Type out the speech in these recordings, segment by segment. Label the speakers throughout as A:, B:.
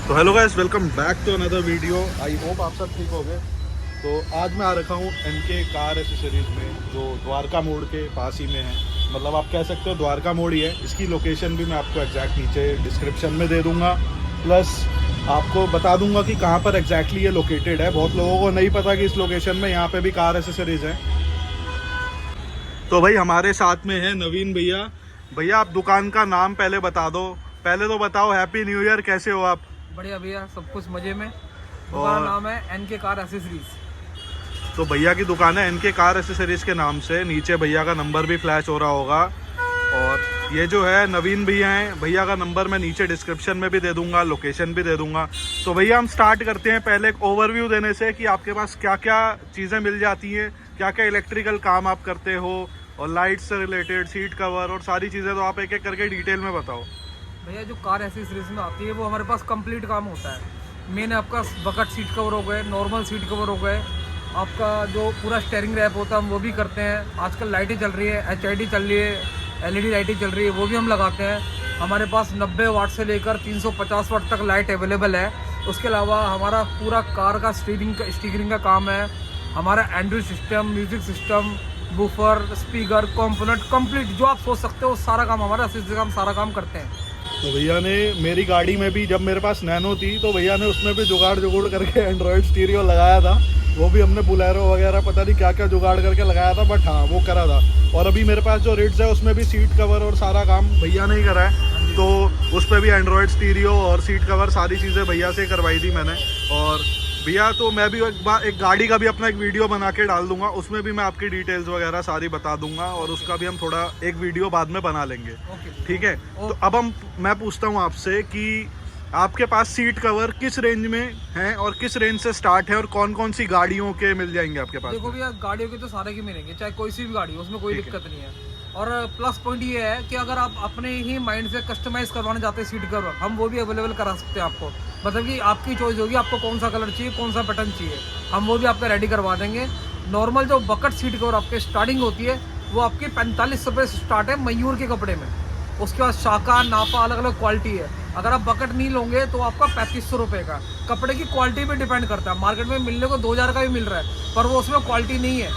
A: तो hello guys, welcome back to another video. I hope आप सब ठीक हो गए। तो आज मैं आ रखा हूँ एनके कार एसेसरीज में, जो द्वारका मोड़ के पास ही में है। मतलब आप कह सकते हो द्वारका मोड़ ही है। इसकी लोकेशन भी मैं आपको एग्जैक्ट नीचे डिस्क्रिप्शन में दे दूँगा, प्लस आपको बता दूंगा कि कहाँ पर एग्जैक्टली ये लोकेटेड है। बहुत लोगों को नहीं पता कि इस लोकेशन में यहाँ पे भी कार एसेसरीज है। तो भाई हमारे साथ में है नवीन भैया। भैया आप दुकान का नाम पहले बता दो। पहले तो बताओ, हैप्पी न्यू ईयर, कैसे हो आप?
B: बढ़िया भैया, सब कुछ मजे में। दुकान नाम है एनके कार एसेसरीज।
A: तो भैया की दुकान है एनके कार एसेसरीज के नाम से। नीचे भैया का नंबर भी फ्लैश हो रहा होगा। और ये जो है नवीन भैया हैं, भैया का नंबर मैं नीचे डिस्क्रिप्शन में भी दे दूंगा, लोकेशन भी दे दूंगा। तो भैया हम स्टार्ट करते हैं पहले एक ओवरव्यू देने से कि आपके पास क्या क्या चीज़ें मिल जाती हैं, क्या क्या इलेक्ट्रिकल काम आप करते हो, और लाइट से रिलेटेड, सीट कवर और सारी चीज़ें। तो आप एक एक करके डिटेल में बताओ।
B: भैया जो कार एसेसरीज में आती है वो हमारे पास कंप्लीट काम होता है। मेन आपका बकेट सीट कवर हो गए, नॉर्मल सीट कवर हो गए, आपका जो पूरा स्टेयरिंग रैप होता है हम वो भी करते हैं। आजकल लाइटें चल रही है, HID चल रही है, LED लाइटें चल रही है, वो भी हम लगाते हैं। हमारे पास 90 वाट से लेकर 350 वाट तक लाइट अवेलेबल है। उसके अलावा हमारा पूरा कार का स्टीयरिंग का काम है। हमारा Android system, music system, woofer, speaker, component complete जो आप सोच सकते हो सारा काम हमारा एसेसरीज का हम सारा काम करते हैं।
A: तो भैया ने मेरी गाड़ी में भी, जब मेरे पास नैनो थी तो भैया ने उसमें भी जुगाड़ करके एंड्रॉयड स्टीरियो लगाया था। वो भी हमने बुलेरो वगैरह पता नहीं क्या क्या जुगाड़ करके लगाया था, बट हाँ वो करा था। और अभी मेरे पास जो रिड्स है उसमें भी सीट कवर और सारा काम भैया ने ही करा है। तो उस पर भी एंड्रॉयड स्टीरियो और सीट कवर सारी चीज़ें भैया से करवाई थी मैंने। और भैया तो मैं भी एक गाड़ी का भी अपना एक वीडियो बना के डाल दूंगा, उसमें भी मैं आपकी डिटेल्स वगैरह सारी बता दूंगा, और उसका भी हम थोड़ा एक वीडियो बाद में बना लेंगे। ठीक है। तो अब मैं पूछता हूँ आपसे कि आपके पास सीट कवर किस रेंज में है और किस रेंज से स्टार्ट है, और कौन कौन सी गाड़ियों के मिल जाएंगे आपके पास?
B: देखो भैया, गाड़ियों के तो सारे के मिलेंगे, चाहे कोई सी भी गाड़ी हो, उसमें कोई दिक्कत नहीं है। और प्लस पॉइंट ये है कि अगर आप अपने ही माइंड से कस्टमाइज करवाना चाहते हैं सीट कवर, हम वो भी अवेलेबल करा सकते हैं आपको। मतलब कि आपकी चॉइस होगी, आपको कौन सा कलर चाहिए, कौन सा पैटर्न चाहिए, हम वो भी आपका रेडी करवा देंगे। नॉर्मल जो बकेट सीट कवर आपके स्टार्टिंग होती है वो आपकी 45 रुपये से स्टार्ट है मयूर के कपड़े में। उसके बाद शाखा, नापा अलग अलग क्वालिटी है। अगर आप बकेट नहीं लोगे तो आपका 3500 रुपये का। कपड़े की क्वालिटी पे डिपेंड करता है। मार्केट में मिलने को 2000 का भी मिल रहा है, पर वो उसमें क्वालिटी नहीं है।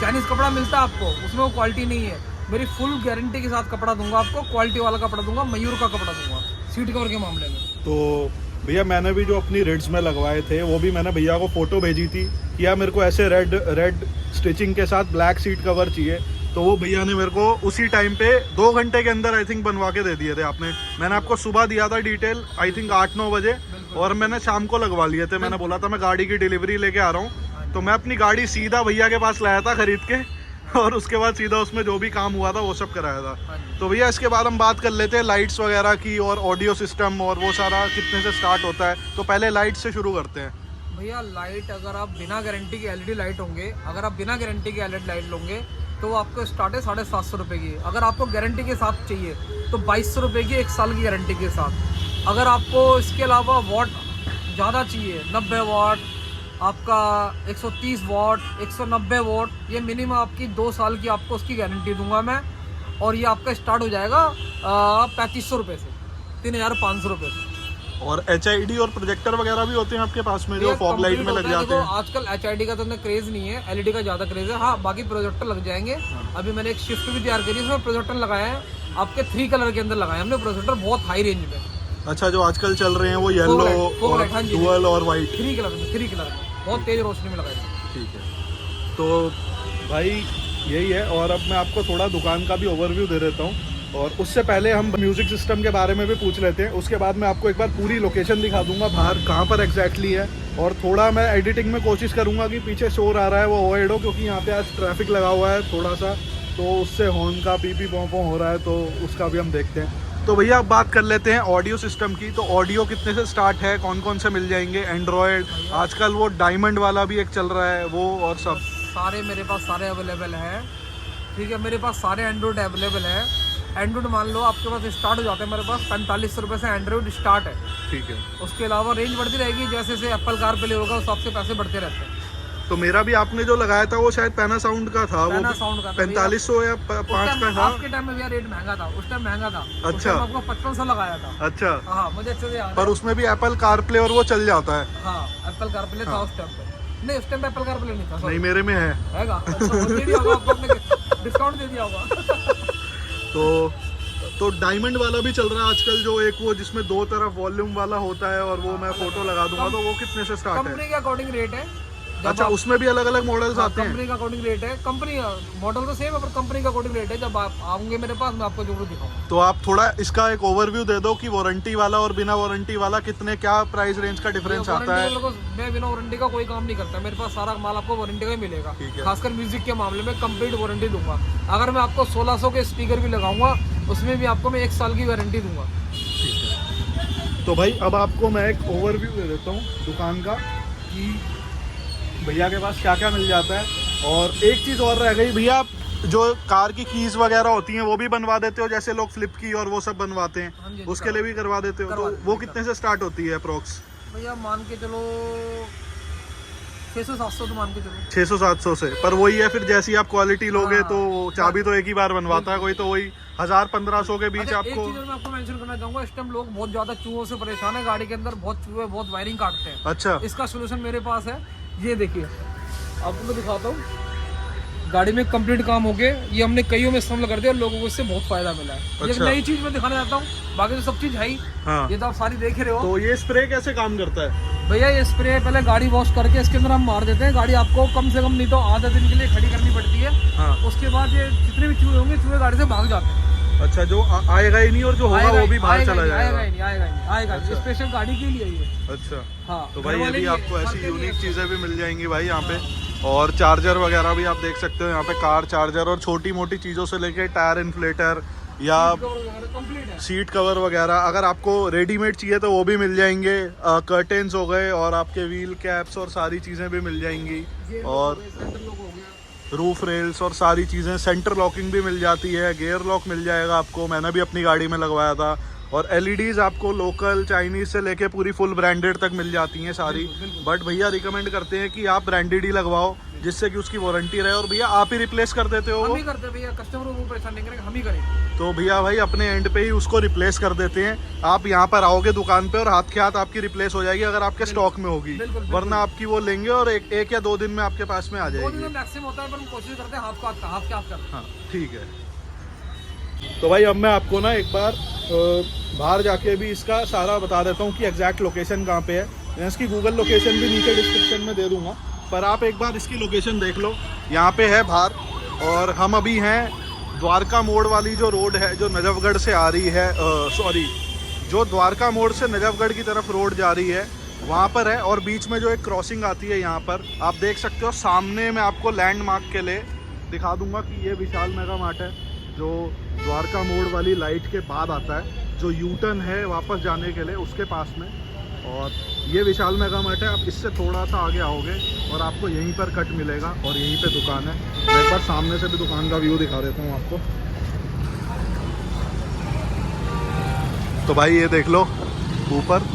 B: चाइनीज़ कपड़ा मिलता है आपको, उसमें वो क्वालिटी नहीं है। मेरी फुल गारंटी के साथ कपड़ा दूंगा आपको, क्वालिटी वाला कपड़ा दूंगा, मयूर का कपड़ा दूंगा सीट कवर के मामले में।
A: तो भैया मैंने भी जो अपनी रिड्स में लगवाए थे वो भी मैंने भैया को फ़ोटो भेजी थी कि यार मेरे को ऐसे रेड स्टिचिंग के साथ ब्लैक सीट कवर चाहिए। तो वो भैया ने मेरे को उसी टाइम पे 2 घंटे के अंदर आई थिंक बनवा के दे दिए थे। मैंने आपको सुबह दिया था डिटेल, आई थिंक 8-9 बजे, और मैंने शाम को लगवा लिए थे। मैंने बोला था मैं गाड़ी की डिलीवरी लेके आ रहा हूँ, तो मैं अपनी गाड़ी सीधा भैया के पास लाया था खरीद के, और उसके बाद सीधा उसमें जो भी काम हुआ था वो सब कराया था। तो भैया इसके बाद हम बात कर लेते हैं लाइट्स वगैरह की, और ऑडियो सिस्टम और वो सारा कितने से स्टार्ट होता है। तो पहले लाइट से शुरू करते हैं।
B: भैया लाइट, अगर आप बिना गारंटी के LED लाइट होंगे, अगर आप बिना गारंटी के LED लाइट लोगे तो आपको स्टार्ट है 750 रुपये की। अगर आपको गारंटी के साथ चाहिए तो 2200 रुपये की 1 साल की गारंटी के साथ। अगर आपको इसके अलावा वॉट ज़्यादा चाहिए, 90 वाट, आपका 130 वाट, 190 वाट, ये मिनिमम आपकी 2 साल की आपको उसकी गारंटी दूंगा मैं। और ये आपका स्टार्ट हो जाएगा 3500 रुपये से, 3500 रुपये से।
A: और HID और प्रोजेक्टर वगैरह भी होते हैं आपके पास में, जो फॉग लाइट में लग जाते हैं?
B: आजकल HID का तो इतना क्रेज नहीं है, LED का ज़्यादा क्रेज है। हाँ, बाकी प्रोजेक्टर लग जाएंगे। अभी मैंने एक शिफ्ट भी तैयार करी, उसमें प्रोजेक्टर लगाया है आपके 3 कलर के अंदर लगाए हमने प्रोजेक्टर, बहुत हाई रेंज में।
A: अच्छा, जो आजकल चल रहे हैं वो येलो और डुअल और वाइट,
B: 3 कलर बहुत तेज रोशनी में लगाए।
A: ठीक है। तो भाई यही है। और अब मैं आपको थोड़ा दुकान का भी ओवरव्यू दे देता हूँ, और उससे पहले हम म्यूज़िक सिस्टम के बारे में भी पूछ लेते हैं। उसके बाद मैं आपको एक बार पूरी लोकेशन दिखा दूंगा बाहर कहाँ पर एग्जैक्टली है। और थोड़ा मैं एडिटिंग में कोशिश करूँगा कि पीछे शोर आ रहा है वो अवॉइड हो, क्योंकि यहाँ पे आज ट्रैफिक लगा हुआ है थोड़ा सा, तो उससे हॉर्न का पी पों हो रहा है, तो उसका भी हम देखते हैं। तो भैया अब बात कर लेते हैं ऑडियो सिस्टम की। तो ऑडियो कितने से स्टार्ट है, कौन कौन से मिल जाएंगे? एंड्रॉयड, आजकल वो डायमंड वाला भी एक चल रहा है वो, और सब
B: सारे मेरे पास सारे अवेलेबल हैं। ठीक है, मेरे पास सारे एंड्रॉयड अवेलेबल है। एंड्रॉयड मान लो आपके पास स्टार्ट हो जाते हैं, मेरे पास 4500 रुपये से एंड्रॉयड स्टार्ट है।
A: ठीक है।
B: उसके अलावा रेंज बढ़ती रहेगी, जैसे जैसे एप्पल कार पे ले होगा उस हिसाब से पैसे बढ़ते रहते हैं।
A: तो मेरा भी आपने जो लगाया था वो शायद पैनासाउंड का था, वो
B: पैनासाउंड का
A: 4500 या 5 का था।
B: आपके टाइम में भैया रेट महंगा था, उस टाइम महंगा था।
A: अच्छा।
B: उस टाइम आपको 5500 लगाया था।
A: अच्छा।
B: हाँ मुझे अच्छे से याद
A: पर
B: है।
A: उसमें भी एप्पल कारप्ले और वो चल जाता है।
B: हाँ एप्पल कारप्ले था उस टाइम पे। नहीं उस टाइम पे एप्पल कारप्ले नहीं था।
A: नहीं मेरे में है।
B: हैगा? अच्छा, वो दे दिया होगा आपको, आपने डिस्काउंट दे दिया होगा।
A: तो डायमंड वाला भी चल रहा है आजकल, जो एक वो जिसमें 2 तरफ वॉल्यूम वाला होता है, और वो मैं फोटो लगा दूंगा। तो वो कितने से स्टार्ट है?
B: कंपनी के अकॉर्डिंग रेट है।
A: अच्छा, उसमें भी अलग अलग मॉडल्स आते हैं?
B: कंपनी का अकॉर्डिंग रेट है। कंपनी मॉडल तो सेम है पर कंपनी का अकॉर्डिंग रेट है। जब आप आओगे मेरे पास मैं आपको जरूर दिखाऊंगा।
A: तो आप थोड़ा इसका एक ओवरव्यू दे दो कि वारंटी वाला और बिना वारंटी वाला कितने, क्या प्राइस रेंज का डिफरेंस आता है?
B: मैं बिना वारंटी का कोई काम नहीं करता, मेरे पास सारा माल आपको वारंटी का ही मिलेगा। खासकर म्यूजिक के मामले में कंप्लीट वारंटी दूंगा। अगर मैं आपको 1600 के स्पीकर भी लगाऊंगा उसमें भी आपको मैं 1 साल की वारंटी दूंगा।
A: तो भाई अब आपको मैं एक ओवरव्यू दे देता हूँ दुकान का कि भैया के पास क्या क्या मिल जाता है। और एक चीज़ और रह गई भैया, जो कार की कीज वगैरह होती हैं वो भी बनवा देते हो? जैसे लोग फ्लिप की और वो सब बनवाते हैं,
B: हाँ जी,
A: उसके लिए भी करवा देते हो? तो वो कितने से स्टार्ट होती है अप्रोक्स?
B: भैया मान के चलो 600-700 तो मान के चलो।
A: 600-700 से। पर वही है फिर, जैसी आप क्वालिटी लोगे
B: हाँ,
A: तो चाबी तो एक ही बार बनवाता है कोई, तो वही 1000-1500 के बीच
B: अच्छा,
A: आपको।
B: एक चीज और मैं आपको मेंशन करना चाहूंगा, इस टाइम लोग बहुत ज्यादा चूहों से परेशान है। गाड़ी के अंदर बहुत चूहे, बहुत वायरिंग काटते हैं।
A: अच्छा।
B: इसका सोल्यूशन मेरे पास है। ये देखिए आपको मैं दिखाता हूँ, गाड़ी में कंप्लीट काम हो गए। ये हमने कईयों में इस्तेमाल कर दिया और लोगों को इससे बहुत फायदा मिला है। ये
A: अच्छा।
B: नई चीज मैं दिखाना चाहता हूँ, बाकी तो सब चीज है ही।
A: हाँ।
B: ये तो आप सारी देख रहे हो।
A: तो ये स्प्रे कैसे काम करता है?
B: भैया ये स्प्रे पहले गाड़ी वॉश करके इसके अंदर हम मार देते हैं। गाड़ी आपको कम से कम नहीं तो आधा दिन के लिए खड़ी करनी पड़ती है।
A: हाँ।
B: उसके बाद ये जितने भी चूहे होंगे, चूहे गाड़ी से भाग जाते हैं।
A: अच्छा, जो आएगा ही नहीं और जो होगा वो भी बाहर चला जाएगा?
B: आएगा स्पेशल गाड़ी के लिए ये।
A: अच्छा।
B: हाँ,
A: तो भाई ये भी आपको ऐसी यूनिक चीजें भी मिल जाएंगी भाई यहाँ पे। और चार्जर वगैरह भी आप देख सकते हो यहाँ पे, कार चार्जर और छोटी मोटी चीज़ों से लेके टायर इन्फ्लेटर या सीट कवर वगैरह। अगर आपको रेडीमेड चाहिए तो वो भी मिल जाएंगे। कर्टेन्स हो गए और आपके व्हील कैप्स और सारी चीज़ें भी मिल जाएंगी। और रूफ रेल्स और सारी चीज़ें, सेंटर लॉकिंग भी मिल जाती है, गियर लॉक मिल जाएगा आपको, मैंने भी अपनी गाड़ी में लगवाया था। और एलईडीज़ आपको लोकल चाइनीज़ से लेके पूरी फुल ब्रांडेड तक मिल जाती हैं सारी। बट भैया रिकमेंड करते हैं कि आप ब्रांडेड ही लगवाओ, जिससे कि उसकी वारंटी रहे। और भैया आप ही रिप्लेस कर देते हो?
B: हम ही करते हैं भैया, कस्टमर को परेशान नहीं करेंगे, हम ही करेंगे।
A: तो भैया भाई अपने एंड पे ही उसको रिप्लेस कर देते हैं। आप यहाँ पर आओगे दुकान पे और हाथ के हाथ आपकी रिप्लेस हो जाएगी अगर आपके स्टॉक में होगी। वरना आपकी वो लेंगे और एक या 2 दिन में आपके पास में आ जाएगी।
B: मैक्सिमम होता है पर हम कोशिश करते हैं हाथ के हाथ कर।
A: हाँ ठीक है। तो भाई अब मैं आपको ना एक बार बाहर जाके भी इसका सारा बता देता हूँ कि एग्जैक्ट लोकेशन कहाँ पे है। मैं इसकी गूगल लोकेशन भी नीचे डिस्क्रिप्शन में दे दूँगा, पर आप एक बार इसकी लोकेशन देख लो। यहाँ पे है बाहर, और हम अभी हैं द्वारका मोड़ वाली जो रोड है, जो नजफगढ़ से आ रही है, जो द्वारका मोड़ से नजफगढ़ की तरफ रोड जा रही है वहाँ पर है। और बीच में जो एक क्रॉसिंग आती है यहाँ पर आप देख सकते हो। सामने में आपको लैंडमार्क के लिए दिखा दूँगा कि ये विशाल मेगा मार्ट है, जो द्वारका मोड़ वाली लाइट के बाद आता है, जो यूटर्न है वापस जाने के लिए उसके पास में। और ये विशाल मेगा मार्ट है। आप इससे थोड़ा सा आगे आओगे और आपको यहीं पर कट मिलेगा और यहीं पे दुकान है। मैं एक बार सामने से भी दुकान का व्यू दिखा देता हूँ आपको। तो भाई ये देख लो ऊपर,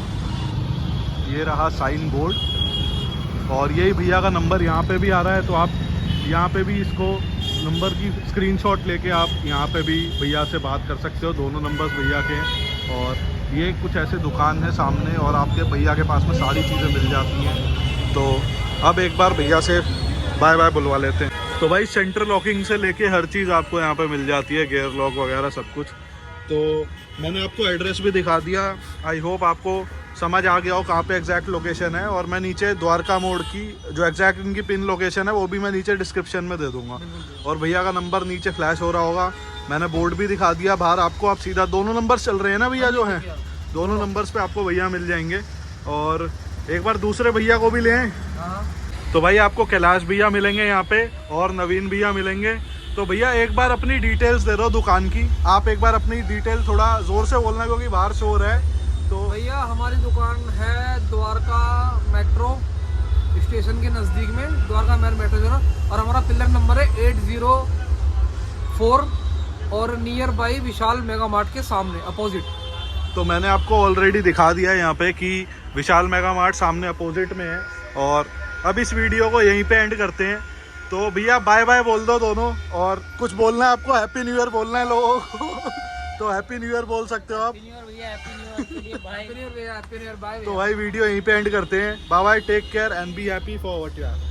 A: ये रहा साइन बोर्ड और यही भैया का नंबर यहाँ पे भी आ रहा है। तो आप यहाँ पे भी इसको नंबर की स्क्रीनशॉट लेके आप यहाँ पे भी भैया से बात कर सकते हो। दोनों नंबर्स भैया के हैं। और ये कुछ ऐसे दुकान है सामने और आपके भैया के पास में सारी चीज़ें मिल जाती हैं। तो अब एक बार भैया से बाय बाय बुलवा लेते हैं। तो भाई सेंटर लॉकिंग से लेके हर चीज़ आपको यहाँ पे मिल जाती है, गियर लॉक वगैरह सब कुछ। तो मैंने आपको एड्रेस भी दिखा दिया। आई होप आपको समझ आ गया हो कहाँ पे एग्जैक्ट लोकेशन है। और मैं नीचे द्वारका मोड़ की जो एग्जैक्ट इनकी पिन लोकेशन है वो भी मैं नीचे डिस्क्रिप्शन में दे दूंगा। और भैया का नंबर नीचे फ्लैश हो रहा होगा, मैंने बोर्ड भी दिखा दिया बाहर आपको। आप सीधा दोनों नंबर्स चल रहे हैं ना भैया, जो हैं दोनों नंबर्स पे आपको भैया मिल जाएंगे। और एक बार दूसरे भैया को भी लें तो भाई आपको कैलाश भैया मिलेंगे यहाँ पे और नवीन भैया मिलेंगे। तो भैया एक बार अपनी डिटेल्स दे दो दुकान की। आप एक बार अपनी डिटेल थोड़ा ज़ोर से बोलना क्योंकि बाहर शोर है। तो
B: भैया हमारी दुकान है द्वारका मेट्रो स्टेशन के नज़दीक में, द्वारका मेट्रो जो ना, और हमारा पिलर नंबर है 804 और near by Vishal mega mart के सामने अपोजिट।
A: तो मैंने आपको ऑलरेडी दिखा दिया है यहाँ पे कि विशाल मेगा मार्ट सामने अपोजिट में है। और अब इस वीडियो को यहीं पे एंड करते हैं। तो भैया बाय बाय बोल दो दोनों, और कुछ बोलना है आपको, हैप्पी न्यू ईयर बोलना है लोगों को तो हैप्पी न्यू ईयर बोल सकते हो आप।
B: Happy new year, bye.
A: तो भाई वीडियो यहीं पे एंड करते हैं। Bye bye, take care and be happy for what you are.